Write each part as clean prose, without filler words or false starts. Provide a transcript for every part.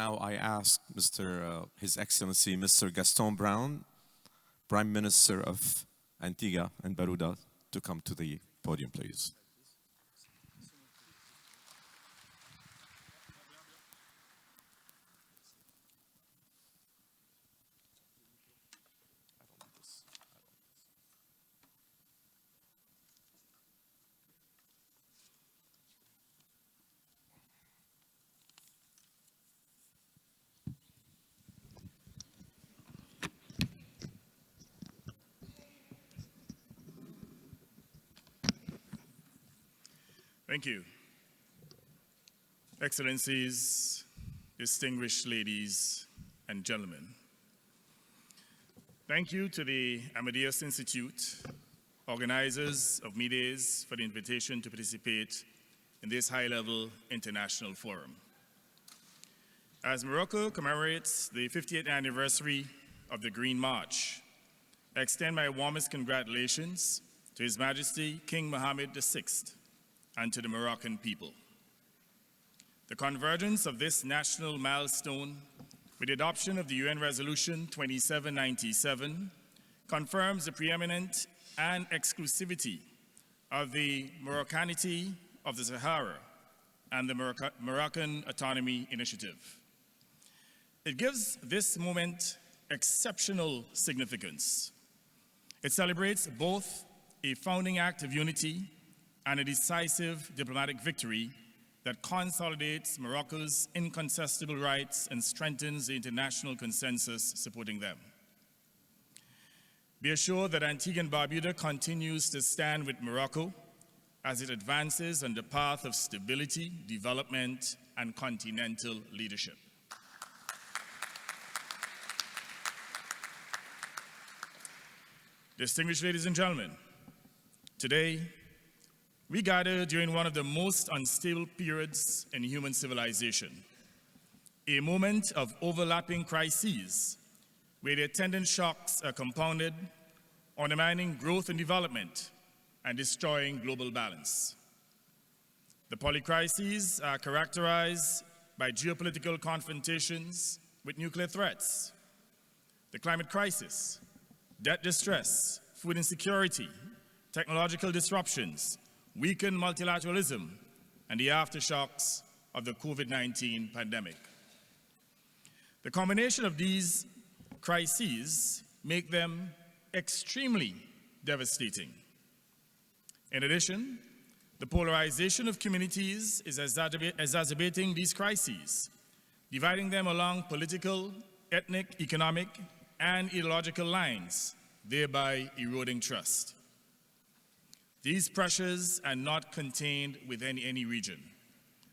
now I ask His Excellency Mr. Gaston Browne, Prime Minister of Antigua and Barbuda, to come to the podium, please. Thank you. Excellencies, distinguished ladies and gentlemen. Thank you to the Amadeus Institute, organizers of MEDays, for the invitation to participate in this high-level international forum. As Morocco commemorates the 50th anniversary of the Green March, I extend my warmest congratulations to His Majesty King Mohammed VI and to the Moroccan people. The convergence of this national milestone with the adoption of the UN Resolution 2797 confirms the preeminent and exclusivity of the Moroccanity of the Sahara and the Moroccan Autonomy Initiative. It gives this moment exceptional significance. It celebrates both a founding act of unity and a decisive diplomatic victory that consolidates Morocco's incontestable rights and strengthens the international consensus supporting them. Be assured that Antigua and Barbuda continues to stand with Morocco as it advances on the path of stability, development, and continental leadership. Distinguished ladies and gentlemen, today, we gather during one of the most unstable periods in human civilization, a moment of overlapping crises where the attendant shocks are compounded, undermining growth and development and destroying global balance. The polycrises are characterized by geopolitical confrontations with nuclear threats, the climate crisis, debt distress, food insecurity, technological disruptions, weakened multilateralism, and the aftershocks of the COVID-19 pandemic. The combination of these crises make them extremely devastating. In addition, the polarization of communities is exacerbating these crises, dividing them along political, ethnic, economic, and ideological lines, thereby eroding trust. These pressures are not contained within any region.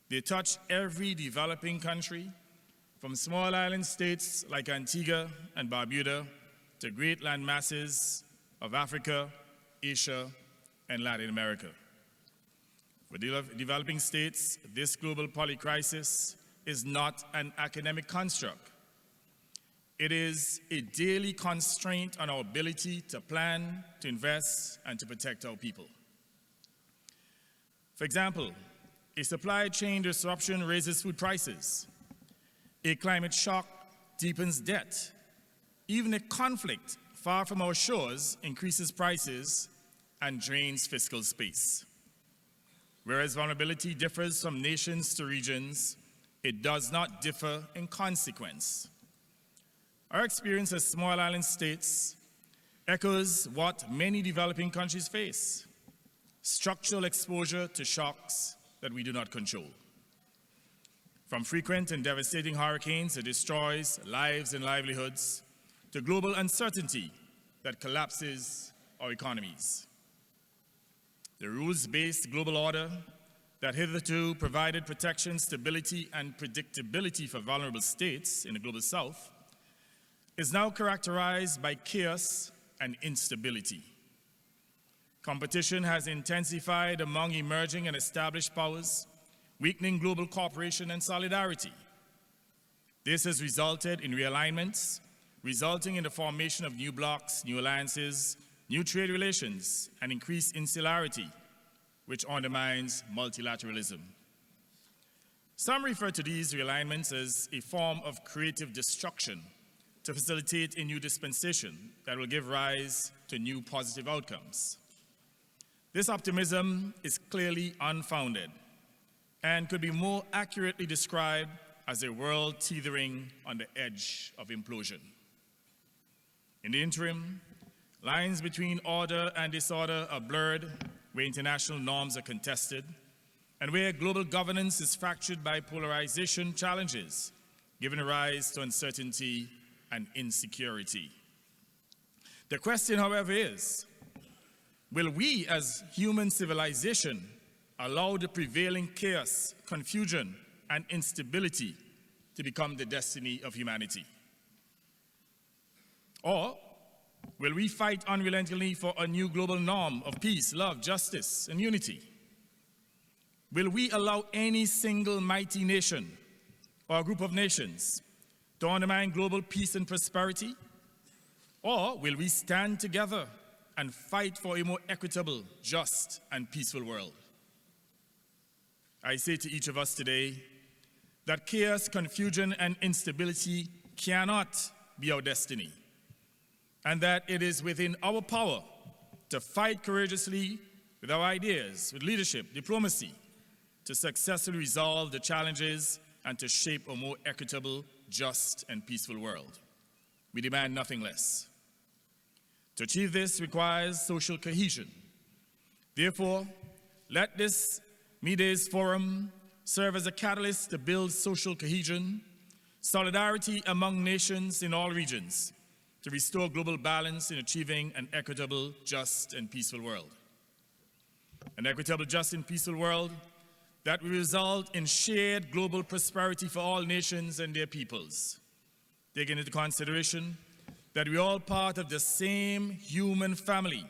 They touch every developing country, from small island states like Antigua and Barbuda to great land masses of Africa, Asia, and Latin America. For developing states, this global polycrisis is not an academic construct. It is a daily constraint on our ability to plan, to invest, and to protect our people. For example, a supply chain disruption raises food prices. A climate shock deepens debt. Even a conflict far from our shores increases prices and drains fiscal space. Whereas vulnerability differs from nations to regions, it does not differ in consequence. Our experience as small island states echoes what many developing countries face: structural exposure to shocks that we do not control. From frequent and devastating hurricanes that destroys lives and livelihoods, to global uncertainty that collapses our economies. The rules-based global order that hitherto provided protection, stability, and predictability for vulnerable states in the global south is now characterized by chaos and instability. Competition has intensified among emerging and established powers, weakening global cooperation and solidarity. This has resulted in realignments, resulting in the formation of new blocs, new alliances, new trade relations, and increased insularity, which undermines multilateralism. Some refer to these realignments as a form of creative destruction to facilitate a new dispensation that will give rise to new positive outcomes. This optimism is clearly unfounded and could be more accurately described as a world teetering on the edge of implosion. In the interim, lines between order and disorder are blurred, where international norms are contested, and where global governance is fractured by polarization challenges, giving rise to uncertainty and insecurity. The question, however, is, will we as human civilization allow the prevailing chaos, confusion, and instability to become the destiny of humanity? Or will we fight unrelentingly for a new global norm of peace, love, justice, and unity? Will we allow any single mighty nation or group of nations to undermine global peace and prosperity? Or will we stand together and fight for a more equitable, just, and peaceful world? I say to each of us today that chaos, confusion, and instability cannot be our destiny, and that it is within our power to fight courageously with our ideas, with leadership, diplomacy, to successfully resolve the challenges and to shape a more equitable, just, and peaceful world. We demand nothing less. To achieve this requires social cohesion. Therefore, let this MEDays Forum serve as a catalyst to build social cohesion, solidarity among nations in all regions, to restore global balance in achieving an equitable, just, and peaceful world. An equitable, just, and peaceful world that will result in shared global prosperity for all nations and their peoples, taking into consideration that we're all part of the same human family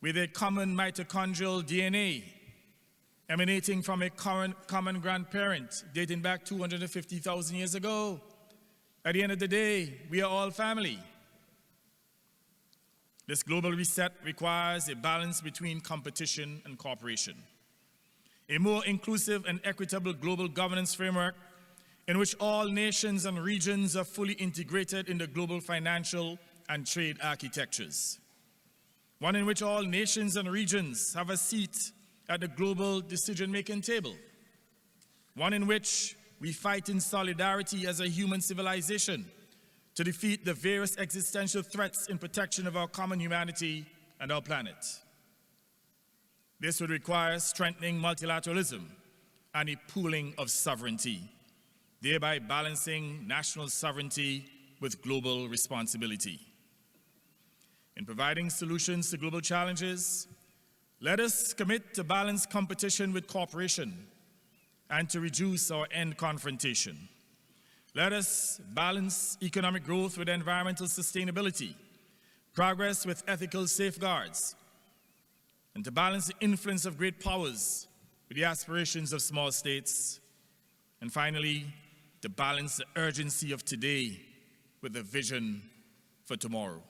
with a common mitochondrial DNA emanating from a common grandparent dating back 250,000 years ago. At the end of the day, we are all family. This global reset requires a balance between competition and cooperation, a more inclusive and equitable global governance framework in which all nations and regions are fully integrated in the global financial and trade architectures, one in which all nations and regions have a seat at the global decision-making table, one in which we fight in solidarity as a human civilization to defeat the various existential threats in protection of our common humanity and our planet. This would require strengthening multilateralism and a pooling of sovereignty, thereby balancing national sovereignty with global responsibility. In providing solutions to global challenges, let us commit to balance competition with cooperation and to reduce our end confrontation. Let us balance economic growth with environmental sustainability, progress with ethical safeguards, and to balance the influence of great powers with the aspirations of small states, and finally, to balance the urgency of today with the vision for tomorrow.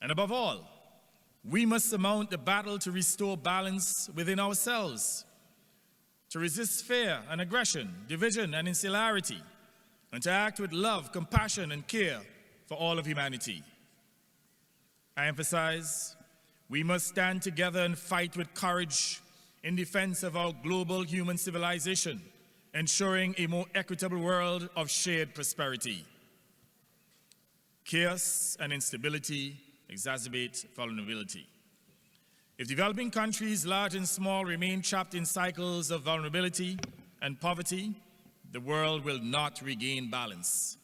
And above all, we must surmount the battle to restore balance within ourselves, to resist fear and aggression, division and insularity, and to act with love, compassion, and care for all of humanity. I emphasize, we must stand together and fight with courage in defense of our global human civilization, ensuring a more equitable world of shared prosperity. Chaos and instability exacerbate vulnerability. If developing countries, large and small, remain trapped in cycles of vulnerability and poverty, the world will not regain balance.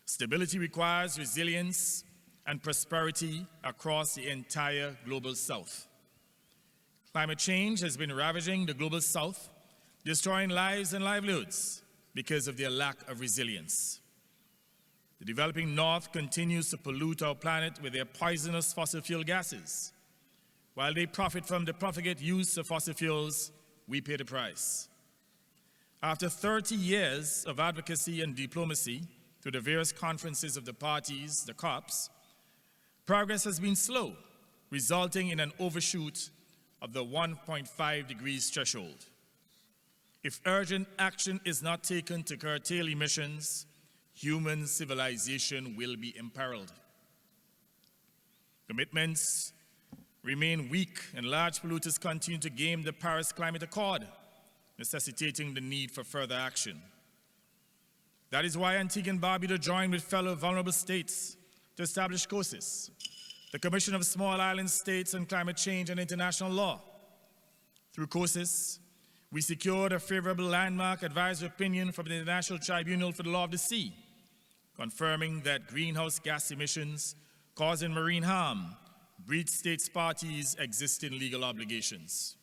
Stability requires resilience and prosperity across the entire global South. Climate change has been ravaging the global South, destroying lives and livelihoods because of their lack of resilience. The developing North continues to pollute our planet with their poisonous fossil fuel gases. While they profit from the profligate use of fossil fuels, we pay the price. After 30 years of advocacy and diplomacy through the various conferences of the parties, the COPs, progress has been slow, resulting in an overshoot of the 1.5 degrees threshold. If urgent action is not taken to curtail emissions, human civilization will be imperiled. Commitments remain weak, and large polluters continue to game the Paris Climate Accord, necessitating the need for further action. That is why Antigua and Barbuda joined with fellow vulnerable states to establish COSIS, the Commission of Small Island States on Climate Change and International Law. Through COSIS, we secured a favorable landmark advisory opinion from the International Tribunal for the Law of the Sea, confirming that greenhouse gas emissions causing marine harm breach states parties' existing legal obligations.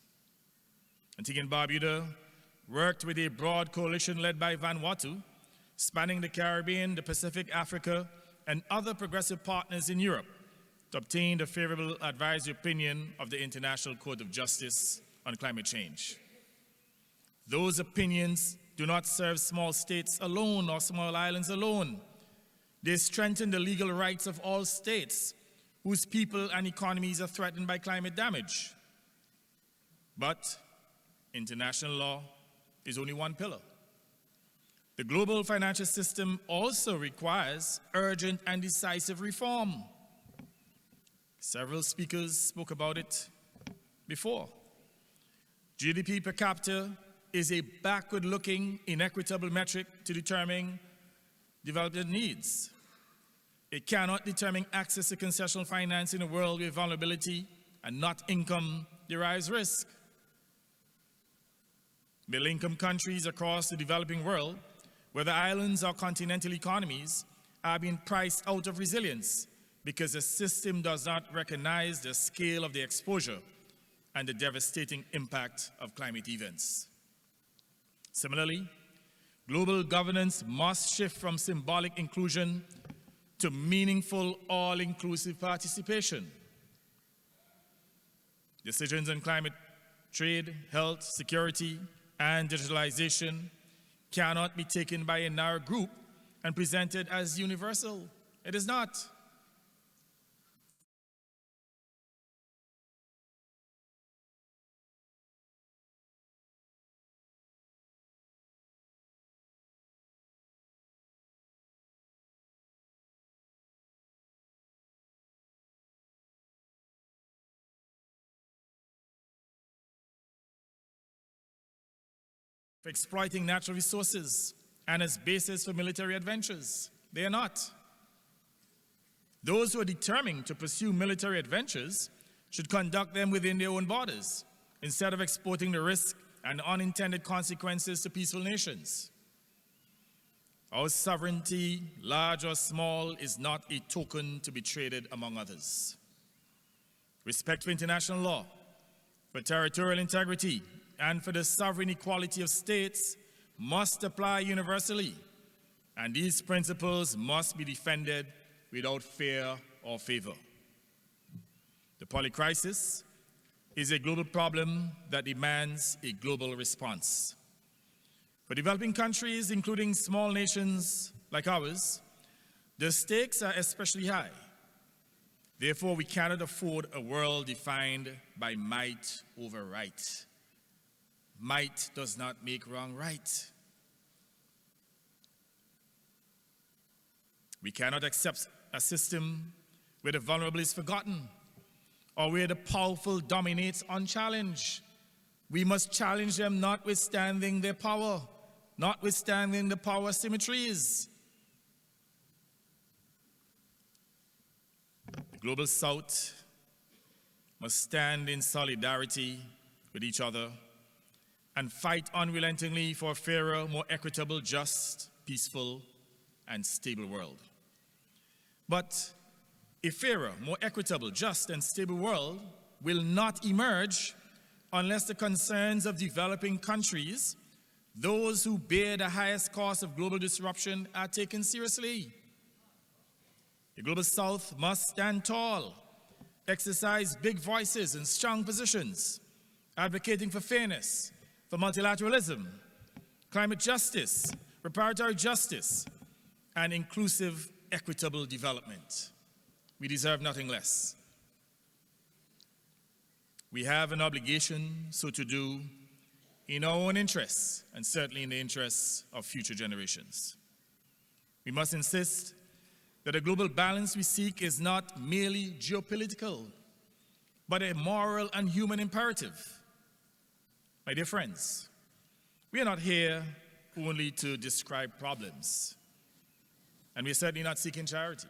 Antigua and Barbuda worked with a broad coalition led by Vanuatu, spanning the Caribbean, the Pacific, Africa, and other progressive partners in Europe, to obtain the favorable advisory opinion of the International Court of Justice on climate change. Those opinions do not serve small states alone or small islands alone. They strengthen the legal rights of all states whose people and economies are threatened by climate damage. But international law is only one pillar. The global financial system also requires urgent and decisive reform. Several speakers spoke about it before. GDP per capita is a backward-looking, inequitable metric to determine development needs. It cannot determine access to concessional finance in a world where vulnerability and not income derives risk. Middle-income countries across the developing world, whether islands or continental economies, are being priced out of resilience because the system does not recognize the scale of the exposure and the devastating impact of climate events. Similarly, global governance must shift from symbolic inclusion to meaningful, all-inclusive participation. Decisions on climate, trade, health, security, and digitalization cannot be taken by a narrow group and presented as universal. It is not. For exploiting natural resources and as basis for military adventures. They are not. Those who are determined to pursue military adventures should conduct them within their own borders, instead of exporting the risk and unintended consequences to peaceful nations. Our sovereignty, large or small, is not a token to be traded among others. Respect for international law, for territorial integrity, and for the sovereign equality of states must apply universally, and these principles must be defended without fear or favor. The polycrisis is a global problem that demands a global response. For developing countries, including small nations like ours, the stakes are especially high. Therefore, we cannot afford a world defined by might over right. Might does not make wrong right. We cannot accept a system where the vulnerable is forgotten or where the powerful dominates unchallenged. We must challenge them notwithstanding their power, notwithstanding the power symmetries. The Global South must stand in solidarity with each other and fight unrelentingly for a fairer, more equitable, just, peaceful, and stable world. But a fairer, more equitable, just, and stable world will not emerge unless the concerns of developing countries, those who bear the highest cost of global disruption, are taken seriously. The Global South must stand tall, exercise big voices and strong positions, advocating for fairness, for multilateralism, climate justice, reparatory justice, and inclusive, equitable development. We deserve nothing less. We have an obligation so to do in our own interests, and certainly in the interests of future generations. We must insist that the global balance we seek is not merely geopolitical, but a moral and human imperative. My dear friends, we are not here only to describe problems, and we are certainly not seeking charity.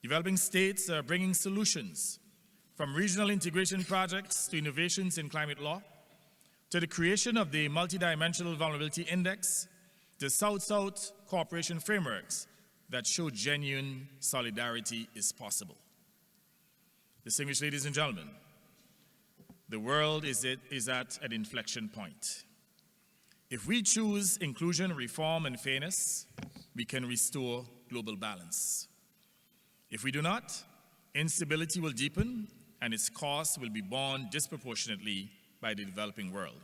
Developing states are bringing solutions, from regional integration projects to innovations in climate law, to the creation of the Multidimensional Vulnerability Index, to South-South cooperation frameworks that show genuine solidarity is possible. Distinguished ladies and gentlemen, the world is at an inflection point. If we choose inclusion, reform, and fairness, we can restore global balance. If we do not, instability will deepen and its costs will be borne disproportionately by the developing world.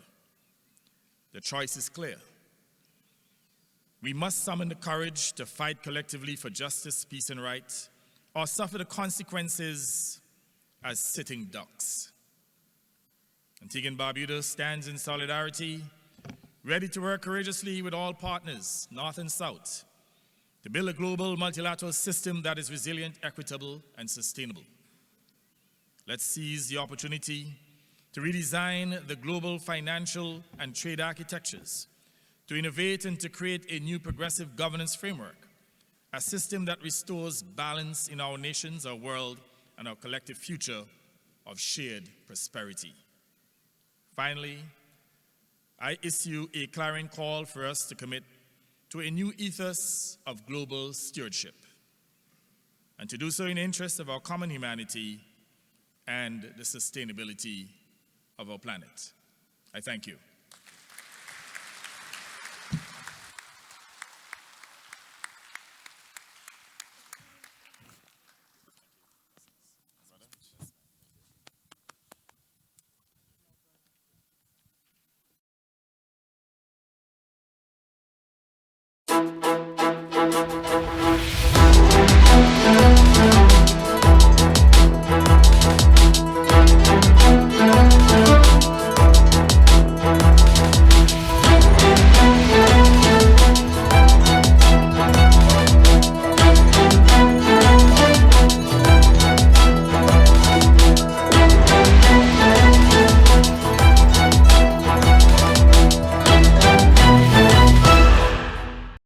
The choice is clear. We must summon the courage to fight collectively for justice, peace, and right, or suffer the consequences as sitting ducks. Antigua and Barbuda stands in solidarity, ready to work courageously with all partners, North and South, to build a global multilateral system that is resilient, equitable, and sustainable. Let's seize the opportunity to redesign the global financial and trade architectures, to innovate and to create a new progressive governance framework, a system that restores balance in our nations, our world, and our collective future of shared prosperity. Finally, I issue a clarion call for us to commit to a new ethos of global stewardship, and to do so in the interest of our common humanity and the sustainability of our planet. I thank you.